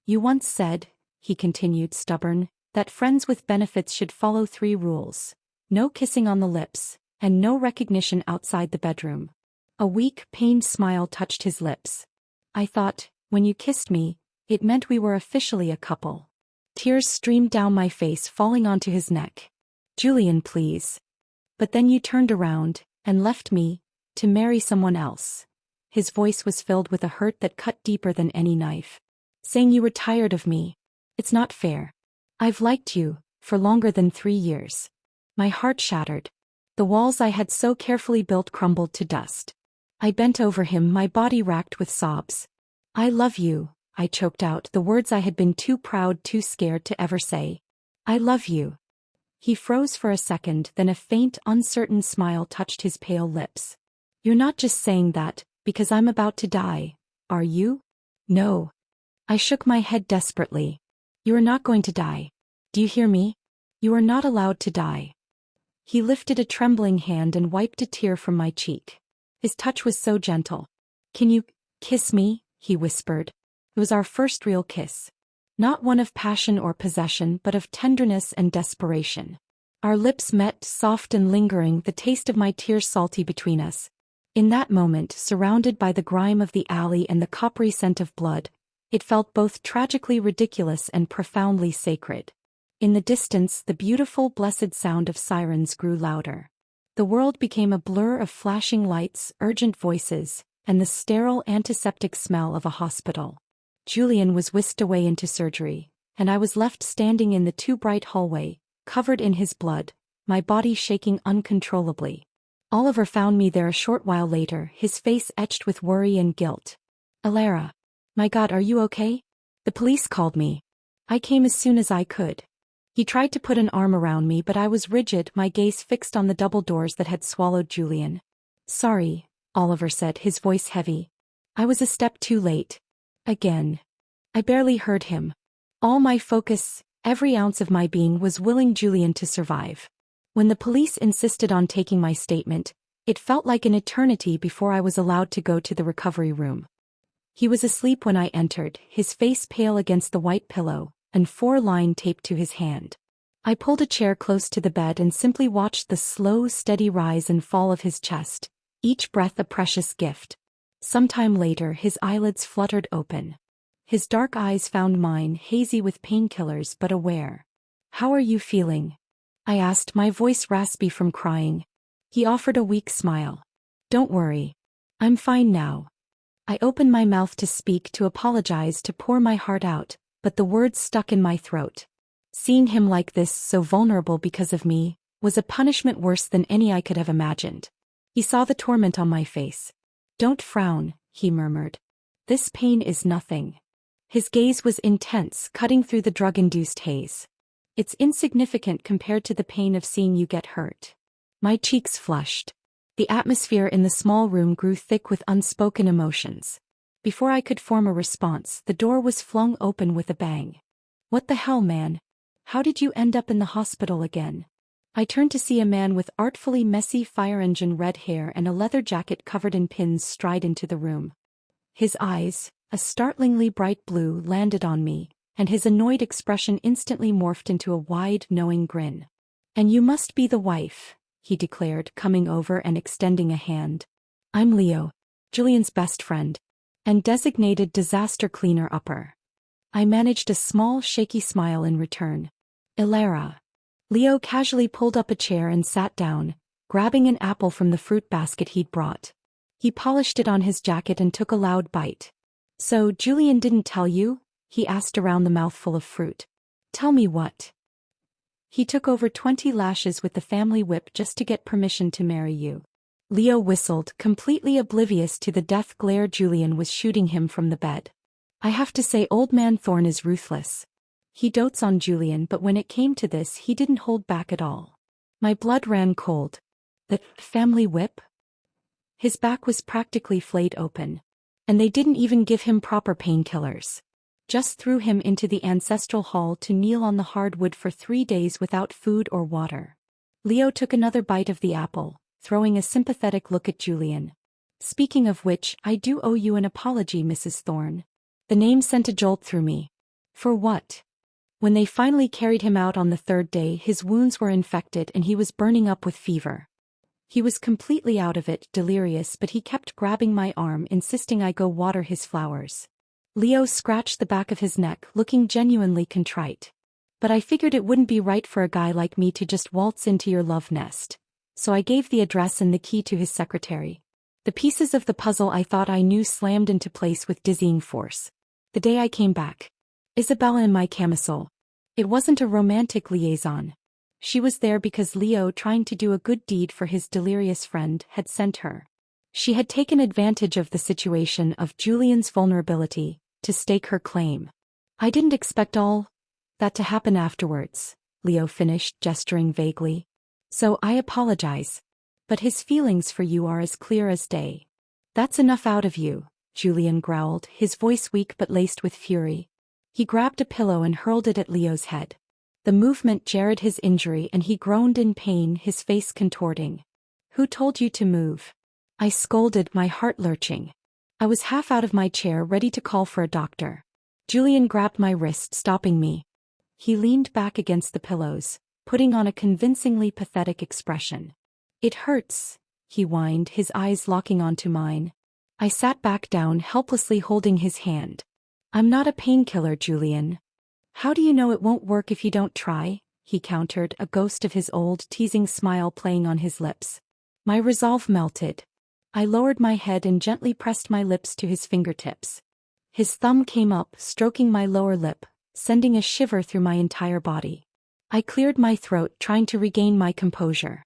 You once said," he continued, stubborn, "that friends with benefits should follow 3 rules. No kissing on the lips, and no recognition outside the bedroom." A weak, pained smile touched his lips. "I thought, when you kissed me, it meant we were officially a couple." Tears streamed down my face, falling onto his neck. "Julian, please." "But then you turned around, and left me, to marry someone else." His voice was filled with a hurt that cut deeper than any knife. "Saying you were tired of me. It's not fair. I've liked you, for longer than 3 years." My heart shattered. The walls I had so carefully built crumbled to dust. I bent over him, my body racked with sobs. "I love you," I choked out, the words I had been too proud, too scared to ever say. "I love you." He froze for a second, then a faint, uncertain smile touched his pale lips. "You're not just saying that, because I'm about to die, are you?" "No." I shook my head desperately. "You are not going to die. Do you hear me? You are not allowed to die." He lifted a trembling hand and wiped a tear from my cheek. His touch was so gentle. "Can you kiss me?" he whispered. It was our first real kiss. Not one of passion or possession, but of tenderness and desperation. Our lips met, soft and lingering, the taste of my tears salty between us. In that moment, surrounded by the grime of the alley and the coppery scent of blood, it felt both tragically ridiculous and profoundly sacred. In the distance, the beautiful, blessed sound of sirens grew louder. The world became a blur of flashing lights, urgent voices, and the sterile, antiseptic smell of a hospital. Julian was whisked away into surgery, and I was left standing in the too bright hallway, covered in his blood, my body shaking uncontrollably. Oliver found me there a short while later, his face etched with worry and guilt. "Elara. My God, are you okay? The police called me. I came as soon as I could." He tried to put an arm around me, but I was rigid, my gaze fixed on the double doors that had swallowed Julian. "Sorry," Oliver said, his voice heavy. "I was a step too late." Again. I barely heard him. All my focus, every ounce of my being, was willing Julian to survive. When the police insisted on taking my statement, it felt like an eternity before I was allowed to go to the recovery room. He was asleep when I entered, his face pale against the white pillow, and 4-line taped to his hand. I pulled a chair close to the bed and simply watched the slow, steady rise and fall of his chest, each breath a precious gift. Sometime later, his eyelids fluttered open. His dark eyes found mine, hazy with painkillers but aware. "How are you feeling?" I asked, my voice raspy from crying. He offered a weak smile. "Don't worry. I'm fine now." I opened my mouth to speak, to apologize, to pour my heart out, but the words stuck in my throat. Seeing him like this, so vulnerable because of me, was a punishment worse than any I could have imagined. He saw the torment on my face. "Don't frown," he murmured. "This pain is nothing." His gaze was intense, cutting through the drug-induced haze. "It's insignificant compared to the pain of seeing you get hurt." My cheeks flushed. The atmosphere in the small room grew thick with unspoken emotions. Before I could form a response, the door was flung open with a bang. "What the hell, man? How did you end up in the hospital again?" I turned to see a man with artfully messy fire engine red hair and a leather jacket covered in pins stride into the room. His eyes, a startlingly bright blue, landed on me, and his annoyed expression instantly morphed into a wide, knowing grin. "And you must be the wife," he declared, coming over and extending a hand. "I'm Leo, Julian's best friend, and designated disaster cleaner-upper." I managed a small, shaky smile in return. "Elara." Leo casually pulled up a chair and sat down, grabbing an apple from the fruit basket he'd brought. He polished it on his jacket and took a loud bite. "So, Julian didn't tell you?" he asked around the mouthful of fruit. "Tell me what?" "He took over 20 lashes with the family whip just to get permission to marry you." Leo whistled, completely oblivious to the death glare Julian was shooting him from the bed. "I have to say Old Man Thorne is ruthless. He dotes on Julian, but when it came to this he didn't hold back at all." My blood ran cold. "The family whip?" His back was practically flayed open. "And they didn't even give him proper painkillers. Just threw him into the ancestral hall to kneel on the hardwood for 3 days without food or water." Leo took another bite of the apple, throwing a sympathetic look at Julian. "Speaking of which, I do owe you an apology, Mrs. Thorne." The name sent a jolt through me. "For what?" "When they finally carried him out on the 3rd day, his wounds were infected and he was burning up with fever. He was completely out of it, delirious, but he kept grabbing my arm, insisting I go water his flowers." Leo scratched the back of his neck, looking genuinely contrite. "But I figured it wouldn't be right for a guy like me to just waltz into your love nest. So I gave the address and the key to his secretary." The pieces of the puzzle I thought I knew slammed into place with dizzying force. The day I came back. Isabella in my camisole. It wasn't a romantic liaison. She was there because Leo, trying to do a good deed for his delirious friend, had sent her. She had taken advantage of the situation, of Julian's vulnerability, to stake her claim. "I didn't expect all that to happen afterwards," Leo finished, gesturing vaguely. "So I apologize. But his feelings for you are as clear as day." "That's enough out of you," Julian growled, his voice weak but laced with fury. He grabbed a pillow and hurled it at Leo's head. The movement jarred his injury and he groaned in pain, his face contorting. "Who told you to move?" I scolded, my heart lurching. I was half out of my chair, ready to call for a doctor. Julian grabbed my wrist, stopping me. He leaned back against the pillows, putting on a convincingly pathetic expression. "It hurts," he whined, his eyes locking onto mine. I sat back down, helplessly holding his hand. "I'm not a painkiller, Julian." "How do you know it won't work if you don't try?" he countered, a ghost of his old teasing smile playing on his lips. My resolve melted. I lowered my head and gently pressed my lips to his fingertips. His thumb came up, stroking my lower lip, sending a shiver through my entire body. I cleared my throat, trying to regain my composure.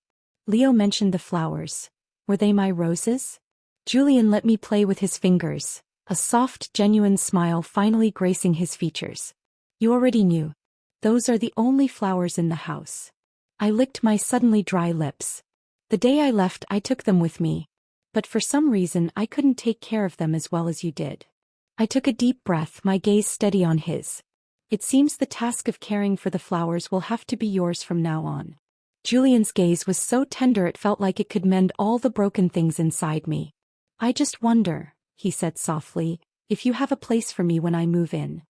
"Leo mentioned the flowers. Were they my roses?" Julian let me play with his fingers, a soft, genuine smile finally gracing his features. "You already knew. Those are the only flowers in the house." I licked my suddenly dry lips. "The day I left, I took them with me. But for some reason I couldn't take care of them as well as you did." I took a deep breath, my gaze steady on his. "It seems the task of caring for the flowers will have to be yours from now on." Julian's gaze was so tender it felt like it could mend all the broken things inside me. "I just wonder," he said softly, "if you have a place for me when I move in."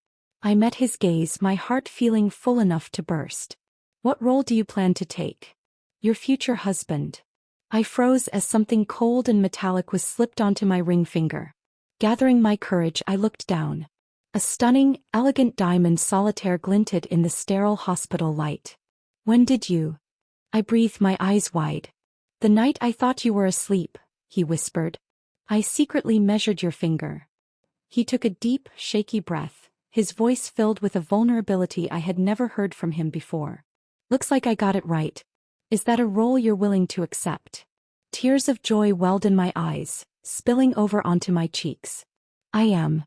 I met his gaze, my heart feeling full enough to burst. "What role do you plan to take?" "Your future husband." I froze as something cold and metallic was slipped onto my ring finger. Gathering my courage, I looked down. A stunning, elegant diamond solitaire glinted in the sterile hospital light. "When did you?" I breathed, my eyes wide. "The night I thought you were asleep," he whispered. "I secretly measured your finger." He took a deep, shaky breath, his voice filled with a vulnerability I had never heard from him before. "Looks like I got it right. Is that a role you're willing to accept?" Tears of joy welled in my eyes, spilling over onto my cheeks. "I am."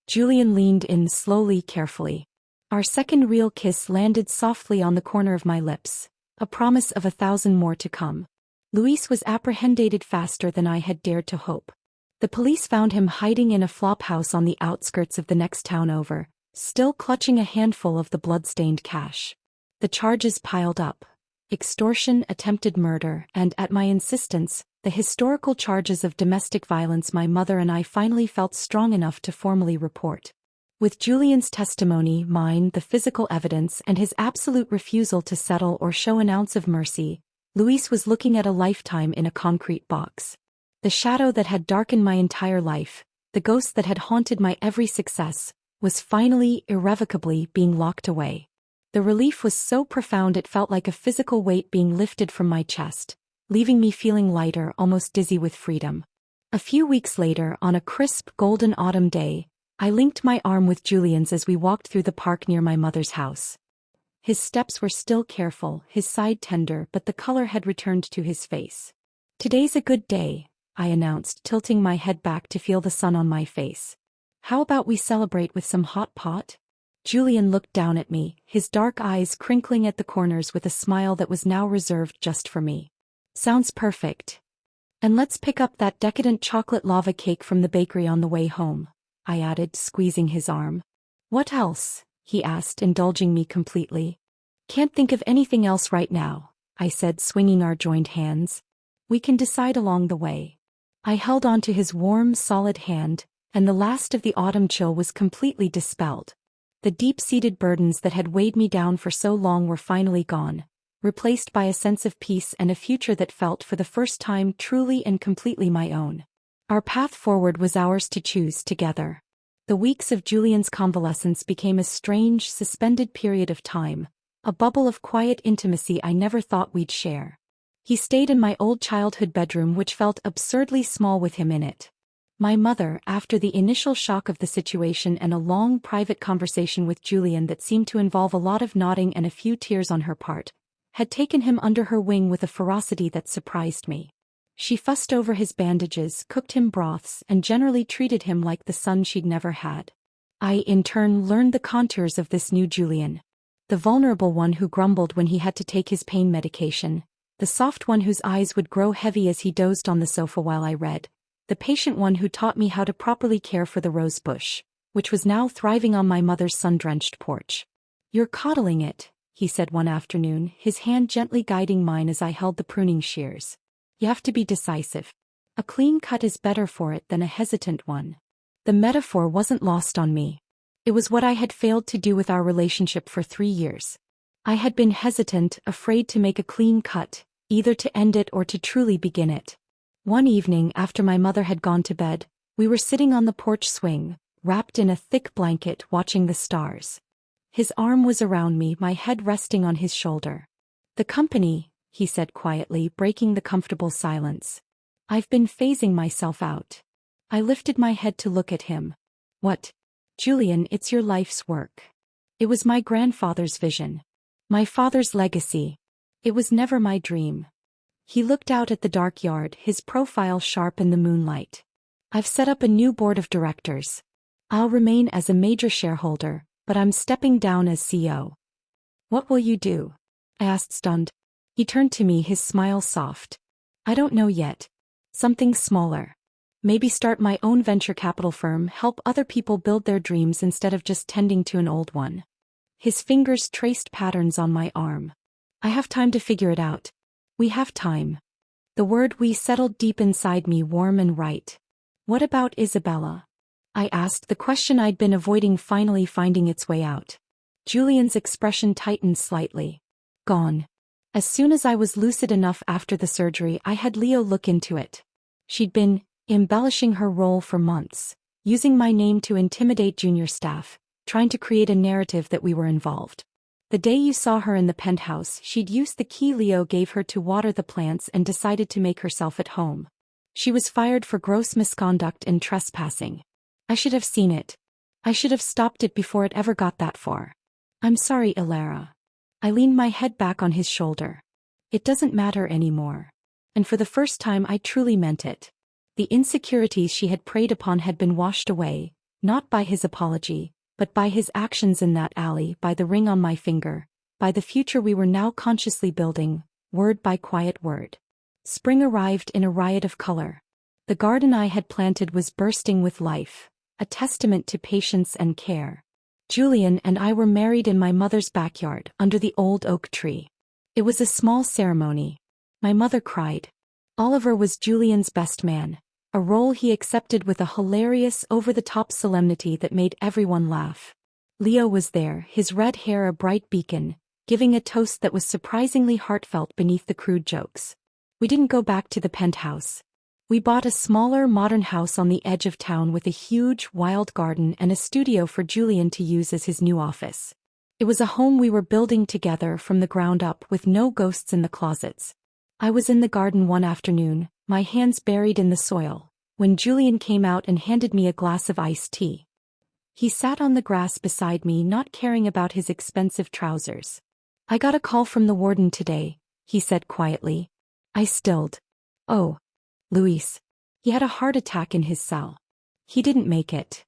Julian leaned in slowly, carefully. Our second real kiss landed softly on the corner of my lips, a promise of 1,000 more to come. Luis was apprehended faster than I had dared to hope. The police found him hiding in a flop house on the outskirts of the next town over, still clutching a handful of the blood-stained cash. The charges piled up. Extortion, attempted murder, and, at my insistence, the historical charges of domestic violence my mother and I finally felt strong enough to formally report. With Julian's testimony, mine, the physical evidence, and his absolute refusal to settle or show an ounce of mercy, Luis was looking at a lifetime in a concrete box. The shadow that had darkened my entire life, the ghost that had haunted my every success, was finally, irrevocably, being locked away. The relief was so profound it felt like a physical weight being lifted from my chest, leaving me feeling lighter, almost dizzy with freedom. A few weeks later, on a crisp, golden autumn day, I linked my arm with Julian's as we walked through the park near my mother's house. His steps were still careful, his side tender, but the color had returned to his face. "Today's a good day," I announced, tilting my head back to feel the sun on my face. "How about we celebrate with some hot pot?" Julian looked down at me, his dark eyes crinkling at the corners with a smile that was now reserved just for me. "Sounds perfect. And let's pick up that decadent chocolate lava cake from the bakery on the way home," I added, squeezing his arm. "What else?" he asked, indulging me completely. "Can't think of anything else right now," I said, swinging our joined hands. "We can decide along the way." I held on to his warm, solid hand, and the last of the autumn chill was completely dispelled. The deep-seated burdens that had weighed me down for so long were finally gone, replaced by a sense of peace and a future that felt for the first time truly and completely my own. Our path forward was ours to choose together. The weeks of Julian's convalescence became a strange, suspended period of time, a bubble of quiet intimacy I never thought we'd share. He stayed in my old childhood bedroom, which felt absurdly small with him in it. My mother, after the initial shock of the situation and a long private conversation with Julian that seemed to involve a lot of nodding and a few tears on her part, had taken him under her wing with a ferocity that surprised me. She fussed over his bandages, cooked him broths, and generally treated him like the son she'd never had. I, in turn, learned the contours of this new Julian. The vulnerable one who grumbled when he had to take his pain medication, the soft one whose eyes would grow heavy as he dozed on the sofa while I read, the patient one who taught me how to properly care for the rose bush, which was now thriving on my mother's sun-drenched porch. "You're coddling it," he said one afternoon, his hand gently guiding mine as I held the pruning shears. "You have to be decisive. A clean cut is better for it than a hesitant one." The metaphor wasn't lost on me. It was what I had failed to do with our relationship for 3 years. I had been hesitant, afraid to make a clean cut, either to end it or to truly begin it. One evening, after my mother had gone to bed, we were sitting on the porch swing, wrapped in a thick blanket, watching the stars. His arm was around me, my head resting on his shoulder. "The company," he said quietly, breaking the comfortable silence. "I've been phasing myself out." I lifted my head to look at him. "What?" "Julian, it's your life's work. It was my grandfather's vision. My father's legacy. It was never my dream." He looked out at the dark yard, his profile sharp in the moonlight. "I've set up a new board of directors. I'll remain as a major shareholder, but I'm stepping down as CEO." "What will you do?" I asked, stunned. He turned to me, his smile soft. "I don't know yet. Something smaller. Maybe start my own venture capital firm, help other people build their dreams instead of just tending to an old one." His fingers traced patterns on my arm. "I have time to figure it out." "We have time." The word "we" settled deep inside me, warm and right. "What about Isabella?" I asked, the question I'd been avoiding finally finding its way out. Julian's expression tightened slightly. "Gone." As soon as I was lucid enough after the surgery, I had Leo look into it. She'd been embellishing her role for months, using my name to intimidate junior staff, trying to create a narrative that we were involved. The day you saw her in the penthouse, she'd used the key Leo gave her to water the plants and decided to make herself at home. She was fired for gross misconduct and trespassing. I should have seen it. I should have stopped it before it ever got that far. "I'm sorry, Ilara." I leaned my head back on his shoulder. "It doesn't matter anymore." And for the first time I truly meant it. The insecurities she had preyed upon had been washed away, not by his apology, but by his actions in that alley, by the ring on my finger, by the future we were now consciously building, word by quiet word. Spring arrived in a riot of color. The garden I had planted was bursting with life, a testament to patience and care. Julian and I were married in my mother's backyard, under the old oak tree. It was a small ceremony. My mother cried. Oliver was Julian's best man, a role he accepted with a hilarious, over-the-top solemnity that made everyone laugh. Leo was there, his red hair a bright beacon, giving a toast that was surprisingly heartfelt beneath the crude jokes. We didn't go back to the penthouse. We bought a smaller, modern house on the edge of town with a huge, wild garden and a studio for Julian to use as his new office. It was a home we were building together from the ground up, with no ghosts in the closets. I was in the garden one afternoon, my hands buried in the soil, when Julian came out and handed me a glass of iced tea. He sat on the grass beside me, not caring about his expensive trousers. "I got a call from the warden today," he said quietly. I stilled. "Oh. Luis. He had a heart attack in his cell. He didn't make it."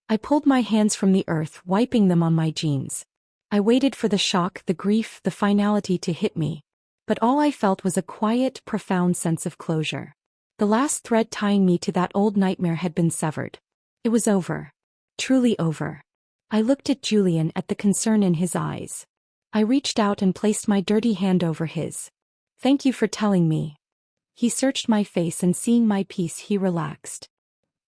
I pulled my hands from the earth, wiping them on my jeans. I waited for the shock, the grief, the finality to hit me. But all I felt was a quiet, profound sense of closure. The last thread tying me to that old nightmare had been severed. It was over. Truly over. I looked at Julian, at the concern in his eyes. I reached out and placed my dirty hand over his. "Thank you for telling me." He searched my face, and seeing my peace, he relaxed.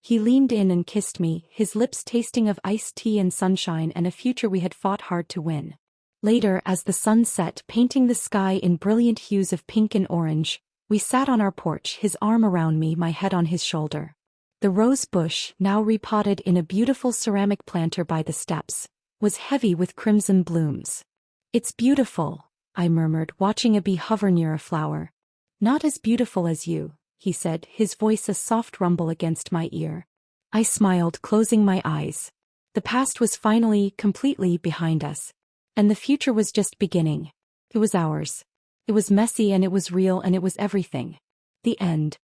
He leaned in and kissed me, his lips tasting of iced tea and sunshine and a future we had fought hard to win. Later, as the sun set, painting the sky in brilliant hues of pink and orange, we sat on our porch, his arm around me, my head on his shoulder. The rose bush, now repotted in a beautiful ceramic planter by the steps, was heavy with crimson blooms. "It's beautiful," I murmured, watching a bee hover near a flower. "Not as beautiful as you," he said, his voice a soft rumble against my ear. I smiled, closing my eyes. The past was finally, completely behind us. And the future was just beginning. It was ours. It was messy, and it was real, and it was everything. The end.